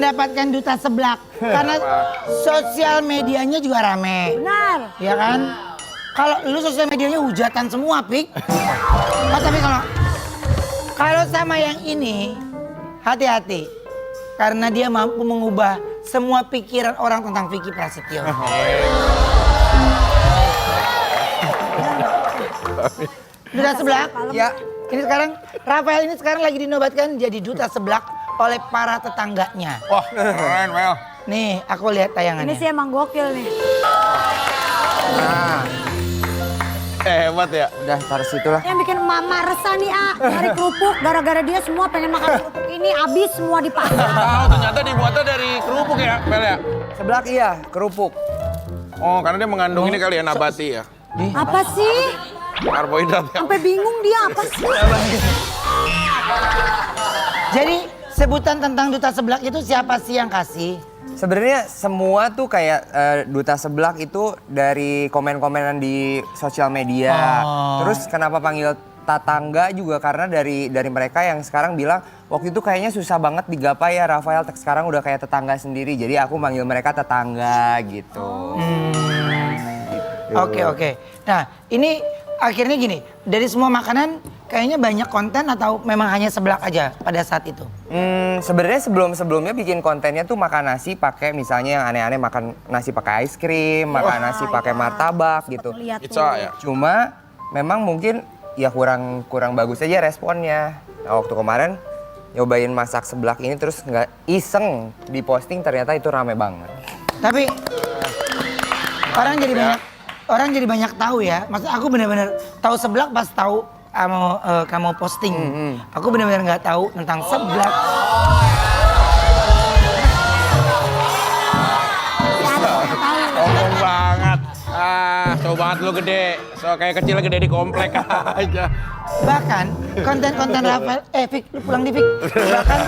mendapatkan duta seblak. Karena sosial medianya juga rame. Benar. Ya kan? Kalau lu sosial medianya hujatan semua, Pik. Oh, tapi kalau sama yang ini, hati-hati. Karena dia mampu mengubah semua pikiran orang tentang Vicky Prasetyo. Duta seblak? Ya. Ini sekarang, Rafael ini sekarang lagi dinobatkan jadi duta seblak oleh para tetangganya. Wah, keren, Mel. Nih, aku lihat tayangannya. Ini sih emang gokil nih. Nah, Hebat ya. udah taruh situ lah. Yang bikin mama resah nih, dari kerupuk. Gara-gara dia semua pengen makan kerupuk ini, habis semua di pasar. Oh, ternyata dibuatnya dari kerupuk ya, Mel ya? Seblak iya, kerupuk. Oh, karena dia mengandung ini kali ya, nabati ya. Apa sih? Karbohidrat ya. Sampai bingung dia apa sih? Jadi sebutan tentang duta seblak itu siapa sih yang kasih? Sebenarnya semua tuh kayak duta seblak itu dari komen-komenan di sosial media. Oh. Terus kenapa panggil tetangga juga karena dari mereka yang sekarang bilang waktu itu kayaknya susah banget digapai ya Rafael, sekarang udah kayak tetangga sendiri. Jadi aku manggil mereka tetangga gitu. Oke. Nah, ini akhirnya gini, dari semua makanan kayaknya banyak konten atau memang hanya seblak aja pada saat itu? Sebenarnya sebelumnya bikin kontennya tuh makan nasi pakai misalnya yang aneh-aneh, makan nasi pakai es krim, makan nasi pakai martabak gitu. Lihat tuh. Pizza ya. Cuma memang mungkin ya kurang bagus aja responnya. Nah, waktu kemarin nyobain masak seblak ini terus nggak iseng diposting, ternyata itu rame banget. Tapi orang jadi banyak tahu ya. Maksud aku benar-benar tahu seblak pas tahu kamu posting. Aku benar-benar nggak tahu tentang seblak. Sombong banget. So banget lu gede. So kayak kecil gede di komplek aja. Bahkan konten-konten Rafael, Vic, lu pulang di Vic. Bahkan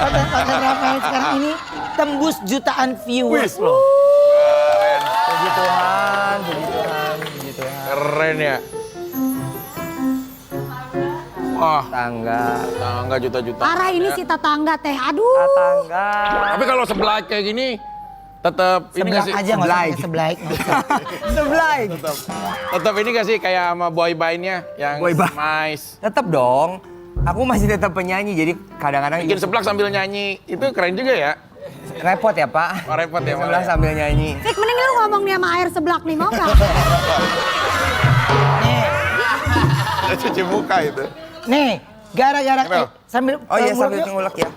konten-konten Rafael sekarang ini tembus jutaan viewers loh. Puji Tuhan. Keren ya. Wah, Tetangga. juta-juta. Parah ini si tetangga teh. Aduh. Tetangga. Tapi kalau seblak kayak gini, tetap ini Seblak nggak sih? aja nggak usah pakai seblak. Seblak. Tetap ini gak sih kayak sama boy band-nya yang Boy band. nice. Tetap dong. Aku masih tetap penyanyi, jadi kadang-kadang Bikin seblak sambil nyanyi, itu keren juga ya. repot ya Pak. Oh, repot ya, Sebelah Malah. sambil nyanyi. Fik, mending lu ngomong nih sama air seblak nih, mau gak? Cuci muka itu. Nih, gara-gara Mel. sambil Oh iya ngulek sambil yuk. ngulek ya.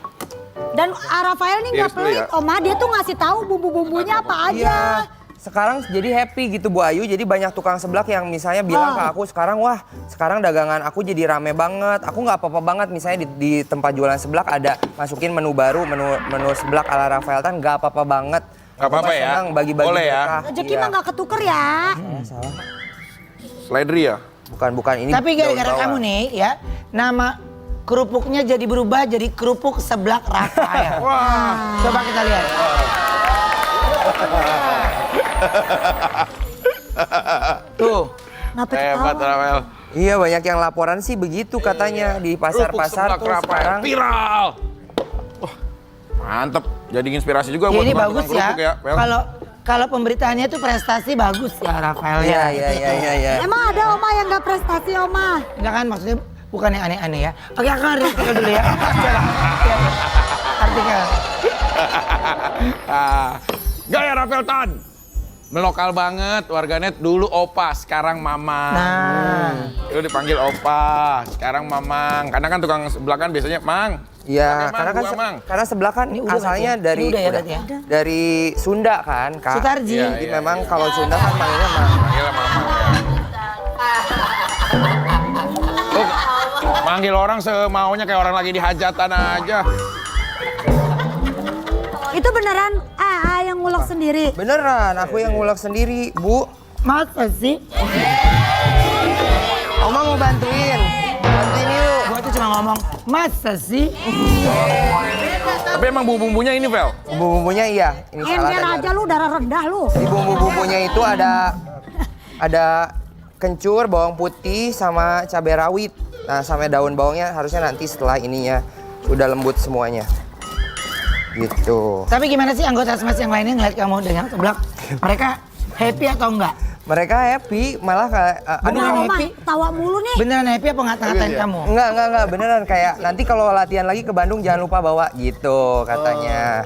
Dan Rafael nih nggak Iris dulu pelit, ya. Oma. Dia tuh ngasih tahu bumbu-bumbunya apa aja. Iya. Sekarang jadi happy gitu Bu Ayu, jadi banyak tukang seblak yang misalnya bilang ke aku sekarang, wah sekarang dagangan aku jadi rame banget. Aku nggak apa-apa banget misalnya di tempat jualan seblak ada masukin menu baru, menu seblak ala Rafael Tan, nggak apa-apa banget. Nggak apa-apa Aku ya? senang bagi-bagi Boleh ya? berkah. Rezeki Iya. mah nggak ketuker ya. Salah. Slidery ya? Bukan ini. Tapi gara-gara daun kamu bawang. nih ya, nama kerupuknya jadi berubah jadi kerupuk seblak Rafael. Wah. Coba kita lihat. Tuh. Kenapa Hebat, ketawa? Rafael. Iya banyak yang laporan sih begitu katanya di pasar-pasar Kerupuk tuh seblak Rafael. sekarang. Viral. Wah, mantep. Jadi inspirasi juga Ya, buat ini tukang bagus kerupuk ya. Fel. Kalau pemberitaannya tuh prestasi bagus ya Rafael Iya ya. iya. Emang ada Oma yang nggak prestasi, Oma? Enggak kan maksudnya bukan yang aneh-aneh ya. Oke, aku artikel dulu ya. Coba. Ya. Artikel. Gaya Rafael Tan. Melokal banget, warganet dulu opa, sekarang mama. Nah. Dulu dipanggil opa, sekarang mamang. Karena kan tukang sebelah kan biasanya mang. Iya, Pakai, Mang, karena kan gua, Mang. karena sebelah kan Ini udah asalnya berarti ya? dari Ini udah ya berarti ya? dari Sunda kan, Kak. Sutarji. Iya, Jadi memang kalau Sunda kan manggilnya Mang. Manggilnya mamang. Tuh, manggil orang semaunya kayak orang lagi di hajatan aja. Itu beneran yang ngulek sendiri. Beneran, aku yang ngulek sendiri, Bu. Masa sih? Oma mau bantuin. Bantuin yuk. Gua tuh cuma ngomong, masa sih? Tapi emang bumbu-bumbunya ini, Vel? Bumbu-bumbunya iya. Ini Ember salad aja lu, darah rendah lu. Di bumbu-bumbunya itu ada kencur, bawang putih, sama cabai rawit. Nah, sama daun bawangnya harusnya nanti setelah ininya udah lembut semuanya. Gitu. Tapi gimana sih anggota Smash yang lainnya ngeliat kamu dengan seblak? Mereka happy atau enggak? Mereka happy, malah kayak Beneran Oma, happy? tawa mulu nih. Beneran happy apa ngatain Iya. kamu? enggak beneran kayak nanti kalau latihan lagi ke Bandung jangan lupa bawa gitu katanya.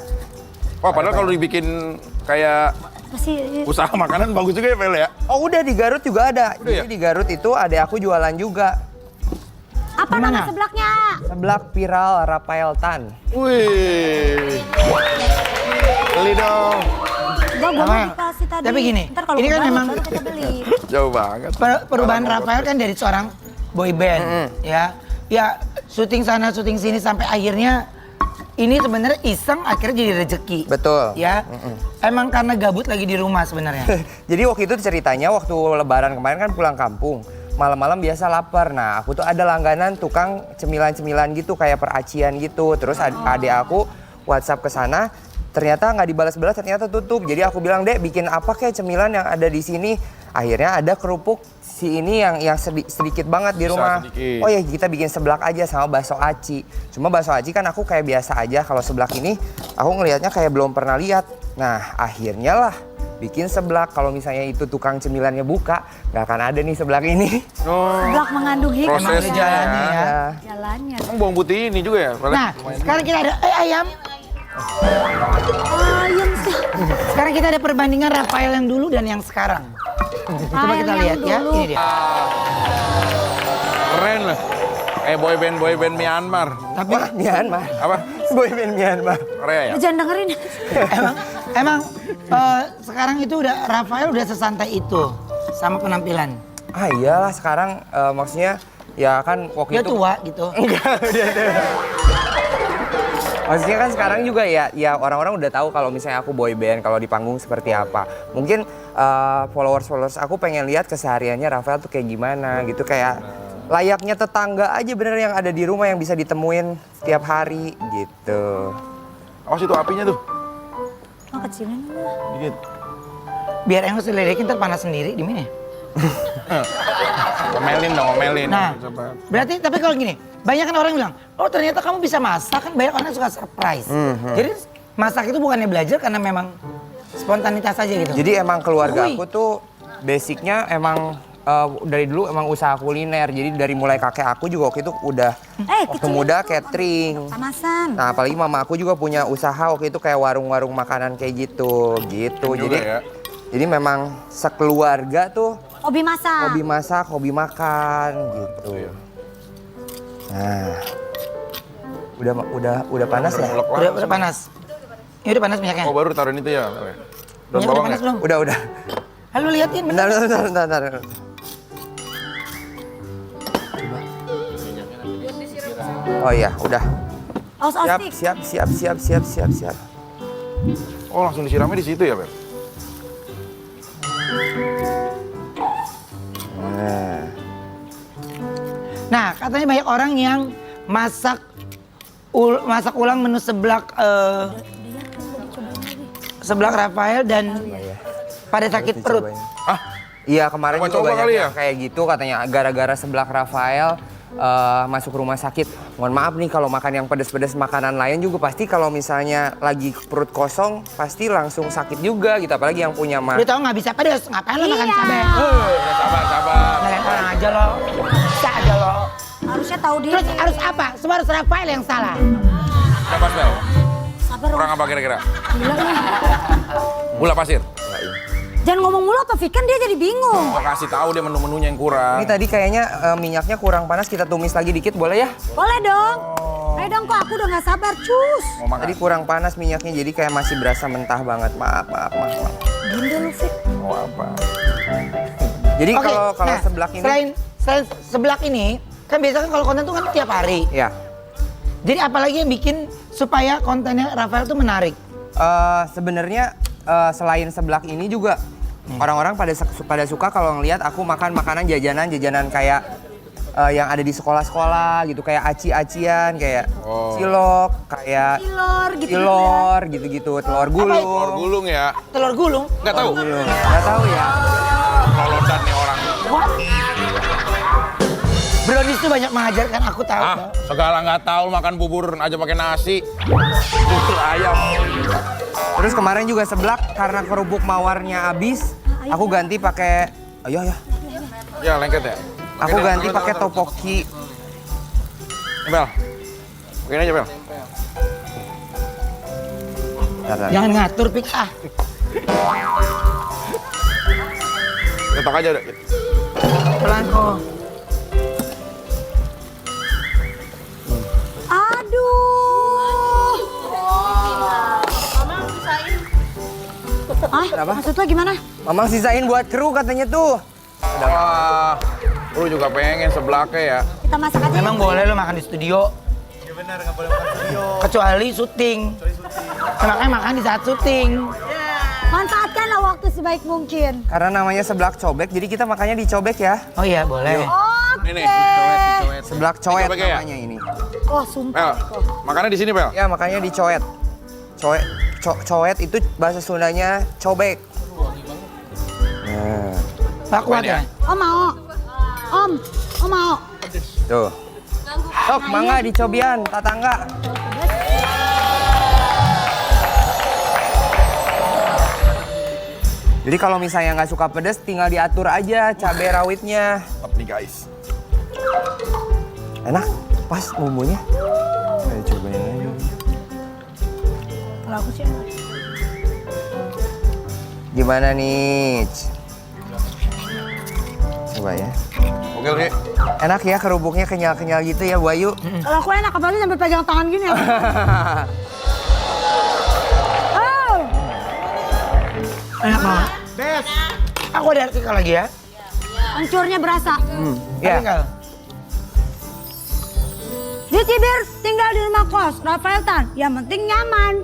Wah, padahal kalau dibikin kayak Masih usaha makanan bagus juga ya, Pel ya? Oh udah di Garut juga ada. Udah ya? Jadi di Garut itu ada aku jualan juga. apa Gimana? nama seblaknya? Seblak viral Rafael Tan. Wih. Beli dong. Enggak, gue mau Rafael. dikasih tadi. Tapi gini, Ntar kalau ini kan udah, memang- baru kita beli. Jauh banget. Perubahan Rafael kan dari seorang boy band, ya. Ya, syuting sana, syuting sini sampai akhirnya ini sebenarnya iseng akhirnya jadi rezeki. Betul. Ya. Emang karena gabut lagi di rumah sebenarnya. Jadi waktu itu ceritanya waktu lebaran kemarin kan pulang kampung. Malam-malam biasa lapar. Nah aku tuh ada langganan tukang cemilan-cemilan gitu kayak peracian gitu. Terus adik aku WhatsApp ke sana. Ternyata nggak dibalas-balas, ternyata tutup. Jadi aku bilang, Dek, bikin apa kayak cemilan yang ada di sini? Akhirnya ada kerupuk si ini yang sedikit banget di Bisa rumah. sedikit. Oh ya kita bikin seblak aja sama bakso aci. Cuma bakso aci kan aku kayak biasa aja. Kalau seblak ini aku ngelihatnya kayak belum pernah lihat. Nah akhirnya lah bikin seblak. Kalau misalnya itu tukang cemilannya buka, nggak akan ada nih seblak ini. Oh, Seblak mengandung hikmah. Emang ada prosesnya jalannya ya. Ya. Jalannya. Emang bawang putih ini juga ya? Pel? Nah, sekarang kita ada ayam. Ayam sih. Sekarang kita ada perbandingan Rafael yang dulu dan yang sekarang. Coba kita Ayam lihat yang ya. dulu. Ini dia. Keren lah. Kayak boyband Myanmar. Tapi Wah Myanmar. Apa? Boyband Myanmar. Korea ya? Jangan dengerin. emang sekarang itu udah Rafael udah sesantai itu sama penampilan. Ah iyalah sekarang maksudnya ya kan waktu Dia itu. tua gitu. Maksudnya kan sekarang juga ya orang-orang udah tahu kalau misalnya aku boy band, kalau di panggung seperti apa. Mungkin followers aku pengen lihat kesehariannya Rafael tuh kayak gimana gitu, kayak layaknya tetangga aja bener yang ada di rumah yang bisa ditemuin setiap hari gitu. Awas itu apinya tuh. Oh, kecilin. Dikit. Biar yang selidikin ntar panas sendiri di mana? Omelin dong, omelin. Nah, Coba. berarti tapi kalau gini, banyak kan orang bilang, oh ternyata kamu bisa masak, kan banyak orang suka surprise. Jadi masak itu bukannya belajar karena memang spontanitas aja gitu. Jadi emang keluarga Ui. aku tuh basicnya emang dari dulu emang usaha kuliner. Jadi dari mulai kakek aku juga waktu itu udah waktu kecilin muda dulu, catering. Panasan. Nah apalagi mama aku juga punya usaha waktu itu kayak warung-warung makanan kayak gitu. Juga ya. Jadi memang sekeluarga tuh Hobi masak. hobi masak, hobi makan gitu. Iya. Nah, udah panas ya? Mulek Udah langsung. panas. Ini udah panas minyaknya. Oh baru taruhin itu ya? Pel ya? Daun Minyak udah bawang panas ya? belum? Udah. Lalu liatin bener. Bentar. Oh iya, udah. Aus ostik. Siap. Oh langsung disiramnya di situ ya, Pel? Nah, katanya banyak orang yang masak ulang menu seblak seblak Rafael dan pada sakit perut. Ah, Iya kemarin Coba juga banyak kali ya? yang kayak gitu katanya gara-gara seblak Rafael masuk rumah sakit. Mohon maaf nih kalau makan yang pedas-pedas makanan lain juga pasti kalau misalnya lagi perut kosong pasti langsung sakit juga gitu. Apalagi yang punya Lu tau nggak bisa pedas, ngapain lo makan Iya. cabai? udah sabar. Ngelain orang aja lo, bisa aja lo. Harusnya tahu diri. Terus harus apa? Semua harus Rafael yang salah. Siapa, Pel? Sabar. Kurang apa kira-kira? Gila nih. Gula pasir. Jangan ngomong mulu apa Fik, kan dia jadi bingung. Gua kasih tahu dia menu-menunya yang kurang. Ini tadi kayaknya minyaknya kurang panas, kita tumis lagi dikit boleh ya? Boleh dong. Ayo dong kok, aku udah gak sabar, cus. Mau makan? Tadi kurang panas minyaknya jadi kayak masih berasa mentah banget. Maaf. Gini lu Fik. Mau apa? Jadi Oke, kalau nah, seblak ini selain seblak ini, kan biasanya kalau konten tuh kan tiap hari. ya Jadi apalagi yang bikin supaya kontennya Rafael tuh menarik? sebenarnya selain seblak ini juga orang-orang pada suka kalau ngelihat aku makan makanan jajanan kayak yang ada di sekolah-sekolah gitu, kayak aci-acian, kayak cilok, kayak Tilor gitu. tilor gitu-gitu, telur gulung. Telur gulung ya? Telur gulung? Nggak tahu? Nggak tahu ya. Lolodan nih orang. What? Brownies tuh banyak mengajarkan aku tahu. Ah, segala nggak tahu makan bubur aja pakai nasi. Bubur ayam. Terus kemarin juga seblak karena kerupuk mawarnya habis, aku ganti pakai ayo ya. Ya lengket ya. Aku Oke, ganti deh, pakai taruh. topoki. Bel. Begini aja Bel. Bentar. Jangan ngatur pik ah. Ketok aja udah. Pelan kok. Aduh. Ah, Kenapa? maksud lo gimana? Mamang sisain buat kru katanya tuh. Wah, lu juga pengen seblaknya ya. Kita masak aja. Emang boleh lo makan di studio? Iya benar, nggak boleh makan di studio. Kecuali syuting. Makanya makan di saat syuting. Manfaatkanlah waktu sebaik mungkin. Karena namanya seblak cobek, jadi kita makannya dicobek ya. Oh iya boleh. Oke. Ini nih, coet. Seblak coet Dicobek ya? namanya ini. Oh, Bel, sumpah. makannya di sini Bel. Ya makanya dicoet. Coet itu bahasa Sundanya cobek. Nah, Pak kuat ya? Om mau. Om mau. tuh. Sok, mangga dicobian, tatangga. Jadi kalau misalnya nggak suka pedas, tinggal diatur aja cabai rawitnya. Tetap nih guys. Enak, pas bumbunya. Ayo cobain aja. Kalau aku sih enak. Gimana nih? Coba ya. Oke, oke. Enak ya kerupuknya kenyal-kenyal gitu ya Bu Ayu. Kalau aku enak, apalagi sampai pegang tangan gini ya. Oh, Enak banget. Aku ada artikel lagi ya. hancurnya berasa. Ya, Artikel. Dia Cibir tinggal di rumah kos, Rafael Tan. Yang penting nyaman.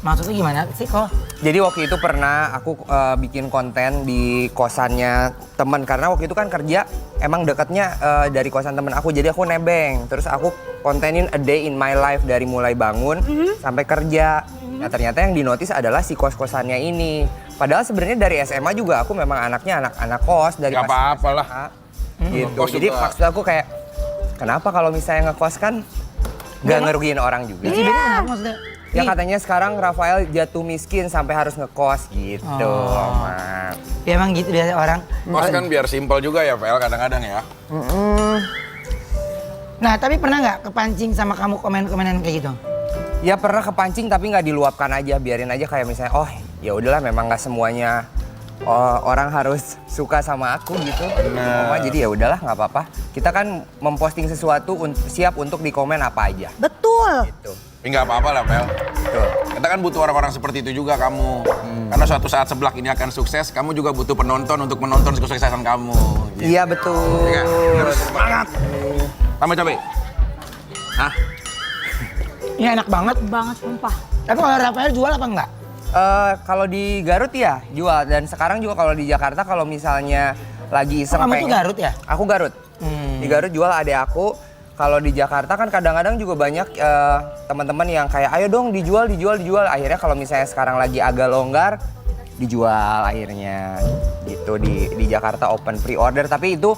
Maksudnya gimana sih kok? jadi waktu itu pernah aku bikin konten di kosannya temen karena waktu itu kan kerja emang deketnya dari kosan temen aku jadi aku nebeng terus aku kontenin a day in my life dari mulai bangun sampai kerja. Nah ternyata yang dinotis adalah si kos-kosannya ini. Padahal sebenarnya dari SMA juga aku memang anaknya anak kos dari Gak pas apa-apa lah. SMA. Gitu. Kos Jadi juga. maksud aku kayak kenapa kalau misalnya ngekos kan gak ngerugiin orang juga. Jadi beda kenapa maksudnya? Ya Nih, katanya sekarang Rafael jatuh miskin sampai harus ngekos gitu. Mak. ya emang gitu biasa orang. Kos kan biar simpel juga ya Vel kadang-kadang ya. Nah tapi pernah nggak kepancing sama kamu komen-komenan kayak gitu? Ya pernah kepancing tapi nggak diluapkan aja, biarin aja kayak misalnya oh ya udahlah memang nggak semuanya orang harus suka sama aku gitu. Nah. Jadi ya udahlah nggak apa-apa. Kita kan memposting sesuatu siap untuk dikomen apa aja. Betul. Gitu. Tapi nggak apa-apa lah Vel. Betul. Kita kan butuh orang-orang seperti itu juga kamu. Karena suatu saat seblak ini akan sukses, kamu juga butuh penonton untuk menonton kesuksesan kamu. Gitu. Iya betul. Iya, harus semangat. Tambah cabai. Hah? Ini enak banget. Banget sumpah. Tapi kalau Rafael jual apa enggak? Kalau di Garut ya jual dan sekarang juga kalau di Jakarta kalau misalnya lagi iseng Kamu tuh Garut ya? Aku Garut. Di Garut jual adek aku. Kalau di Jakarta kan kadang-kadang juga banyak teman-teman yang kayak ayo dong dijual. Akhirnya kalau misalnya sekarang lagi agak longgar dijual akhirnya gitu di Jakarta open pre-order tapi itu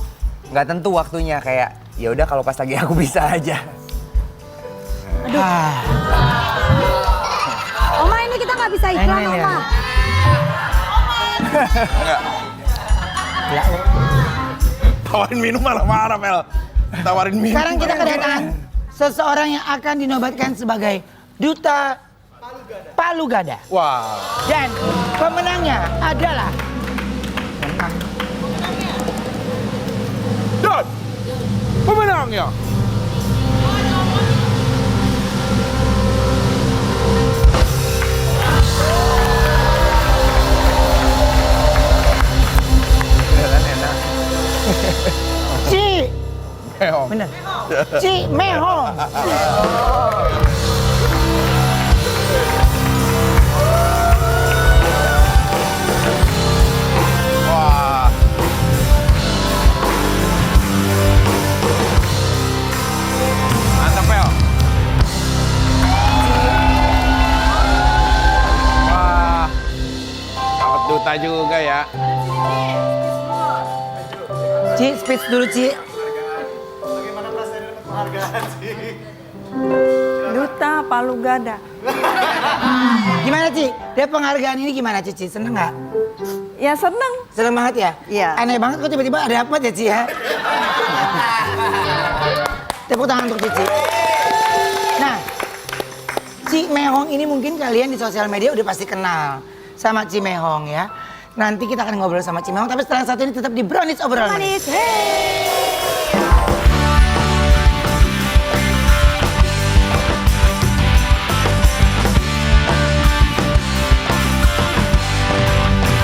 nggak tentu waktunya kayak ya udah kalau pas lagi aku bisa aja. Ah, Oma ini kita nggak bisa iklan, Ini ya. Oma. Enggak. ya. Tawarin minum malah marah Vel. Tawarin minum. Sekarang kita kedatangan seseorang yang akan dinobatkan sebagai Duta Palu Gada. Wah. Dan pemenangnya adalah Dan pemenangnya Ci. Meong. Bener. Ci Meho. Wah. Mantap Vel. Wah. Dapat duta juga ya. Ci, speech dulu Ci. Duta Palu Gada. Gimana Ci? Dia penghargaan ini gimana Cici? Seneng nggak? Ya seneng. Seneng banget ya? Iya. Aneh banget kok tiba-tiba ada apa ya Ci ya? Tepuk tangan untuk Cici. Nah, Ci Mehong ini mungkin kalian di sosial media udah pasti kenal sama Ci Mehong ya. Nanti kita akan ngobrol sama Ci Mehong, tapi setelah yang satu ini tetap di Brownies Obrolan. Manis, hey.